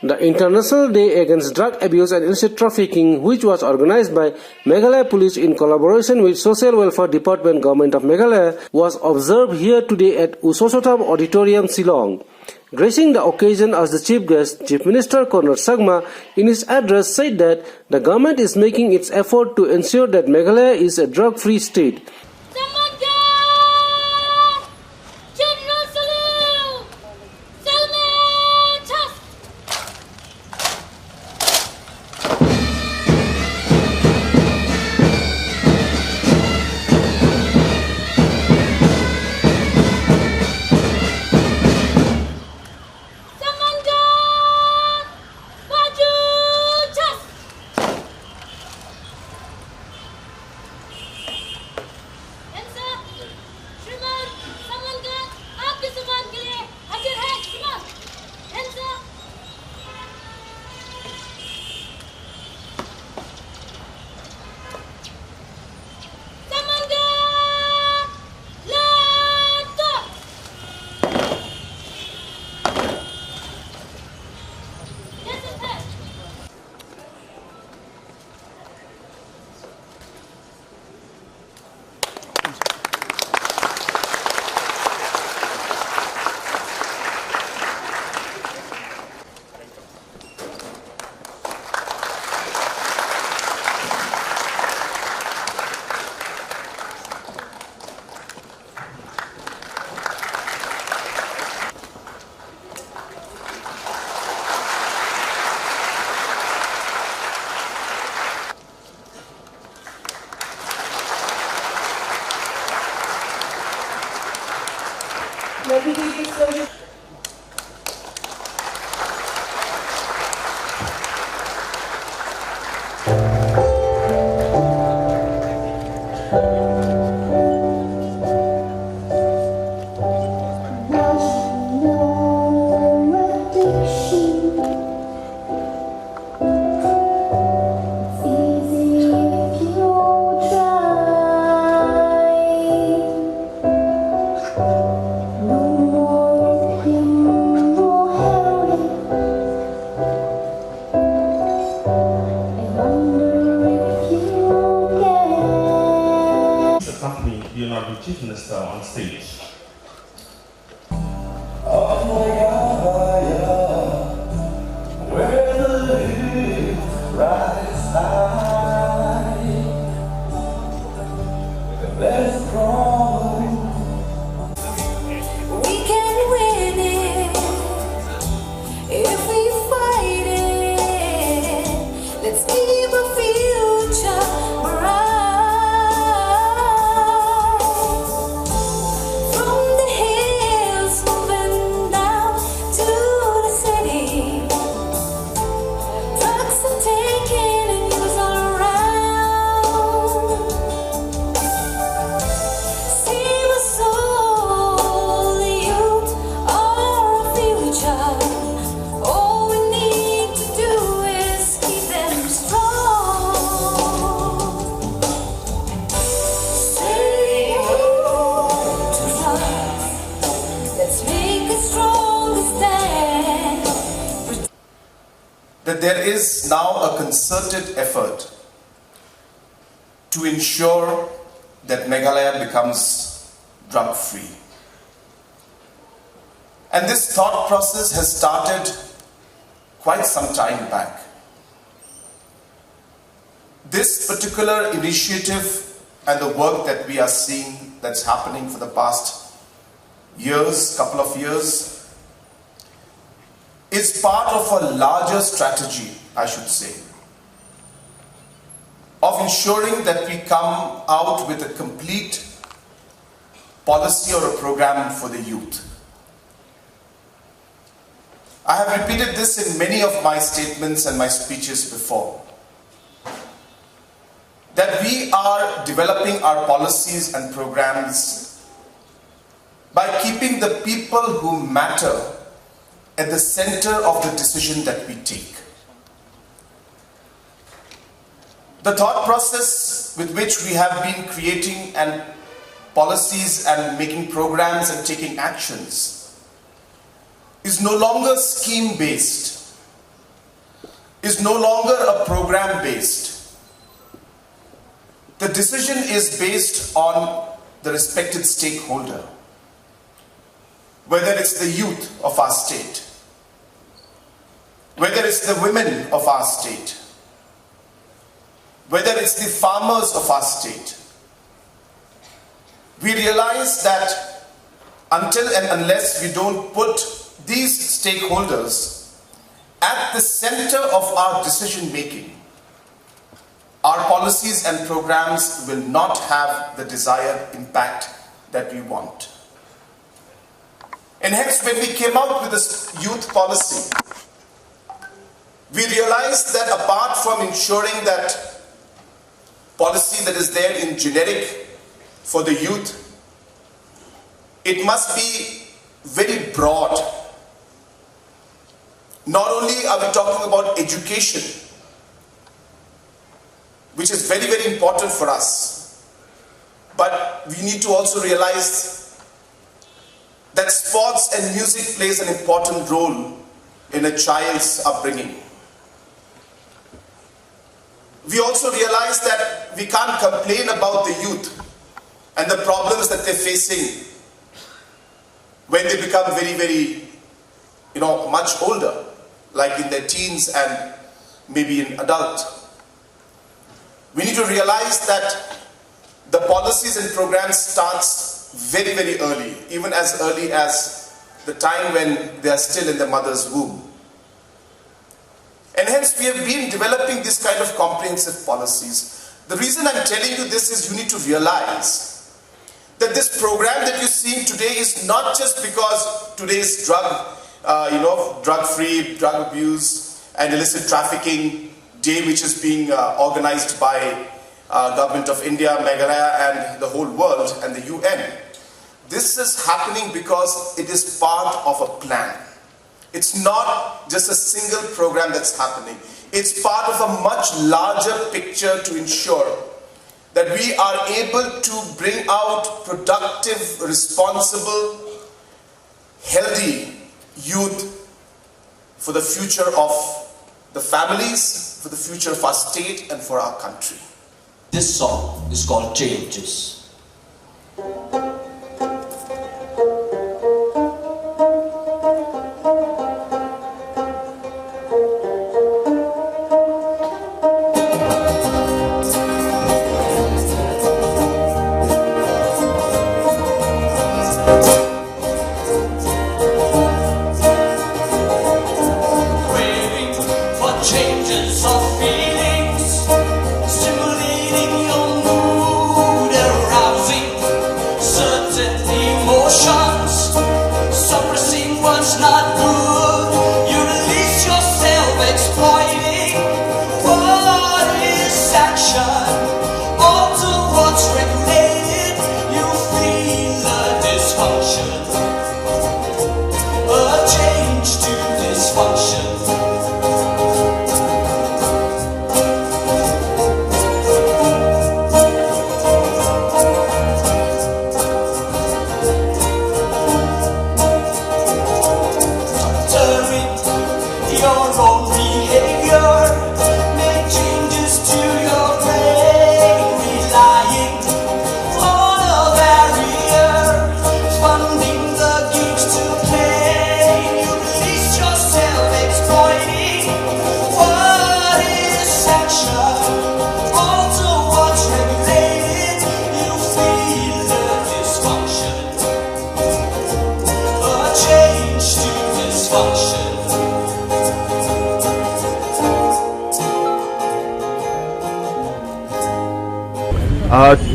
The International Day Against Drug Abuse and Illicit Trafficking, which was organized by Meghalaya Police in collaboration with Social Welfare Department, Government of Meghalaya, was observed here today at U Soso Tham Auditorium, Shillong. Gracing the occasion as the chief guest, Chief Minister Conrad K Sangma in his address said that the government is making its effort to ensure that Meghalaya is a drug-free state. The Chief Minister on stage. That there is now a concerted effort to ensure that Meghalaya becomes drug-free. And this thought process has started quite some time back. This particular initiative and the work that we are seeing that's happening for the past years, couple of years, is part of a larger strategy, I should say, of ensuring that we come out with a complete policy or a program for the youth. I have repeated this in many of my statements and my speeches before, that we are developing our policies and programs by keeping the people who matter at the center of the decision that we take. The thought process with which we have been creating and policies and making programs and taking actions is no longer scheme-based, is no longer a program based. The decision is based on the respected stakeholder, whether it's the youth of our state, whether it's the women of our state, whether it's the farmers of our state. We realize that until and unless we don't put these stakeholders at the center of our decision making, our policies and programs will not have the desired impact that we want. And hence, when we came out with this youth policy, we realized that apart from ensuring that policy that is there in generic for the youth, it must be very broad. Not only are we talking about education, which is very, very important for us, but we need to also realize that sports and music plays an important role in a child's upbringing. We also realize that we can't complain about the youth and the problems that they're facing when they become very, very, much older, like in their teens and maybe in adult. We need to realize that the policies and programs starts very, very early, even as early as the time when they are still in the mother's womb. And hence we have been developing this kind of comprehensive policies. The reason I'm telling you this is you need to realize that this program that you're seeing today is not just because today's drug-free, drug abuse and illicit trafficking day, which is being organized by Government of India, Meghalaya and the whole world and the UN. This is happening because it is part of a plan. It's not just a single program that's happening. It's part of a much larger picture to ensure that we are able to bring out productive, responsible, healthy youth for the future of the families, for the future of our state and for our country. This song is called Changes.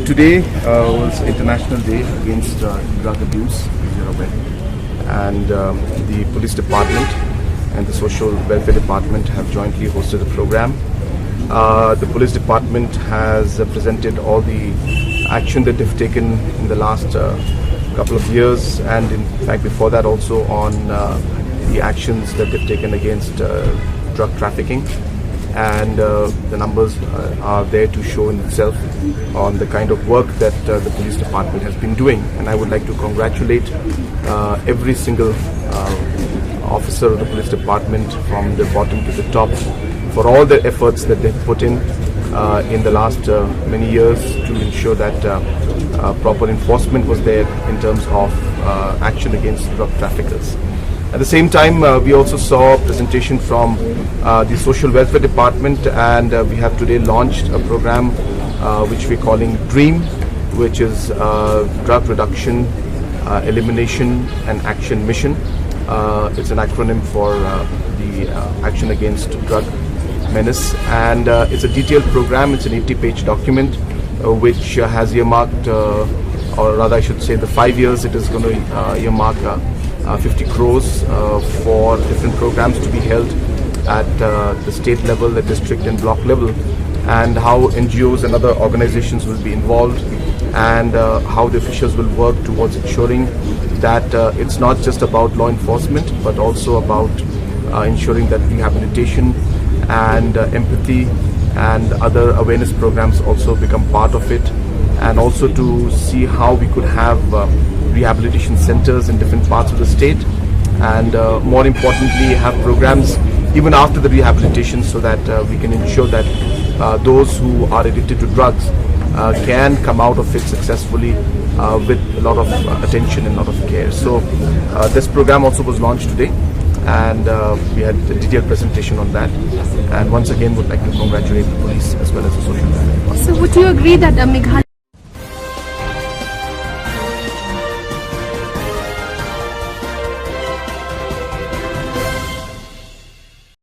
Today was International Day Against Drug Abuse, as you're aware, and the Police Department and the Social Welfare Department have jointly hosted a program. The Police Department has presented all the action that they've taken in the last couple of years, and in fact before that also on the actions that they've taken against drug trafficking. And the numbers are there to show in itself on the kind of work that the police department has been doing. And I would like to congratulate every single officer of the police department from the bottom to the top for all the efforts that they've put in the last many years to ensure that proper enforcement was there in terms of action against drug traffickers. At the same time, we also saw a presentation from the Social Welfare Department, and we have today launched a program which we're calling DREAM, which is Drug Reduction, Elimination and Action Mission. It's an acronym for the Action Against Drug Menace, and it's a detailed program. It's an 80-page document which has earmarked, or rather I should say, the 5 years it is going to earmark 50 crores for different programs to be held at the state level, the district and block level, and how NGOs and other organizations will be involved, and how the officials will work towards ensuring that it's not just about law enforcement but also about ensuring that rehabilitation and empathy and other awareness programs also become part of it, and also to see how we could have rehabilitation centers in different parts of the state, and more importantly have programs even after the rehabilitation, so that we can ensure that those who are addicted to drugs can come out of it successfully with a lot of attention and a lot of care. So this program also was launched today, and we had a detailed presentation on that, and once again would like to congratulate the police as well as the social media. So would you agree that Meghalaya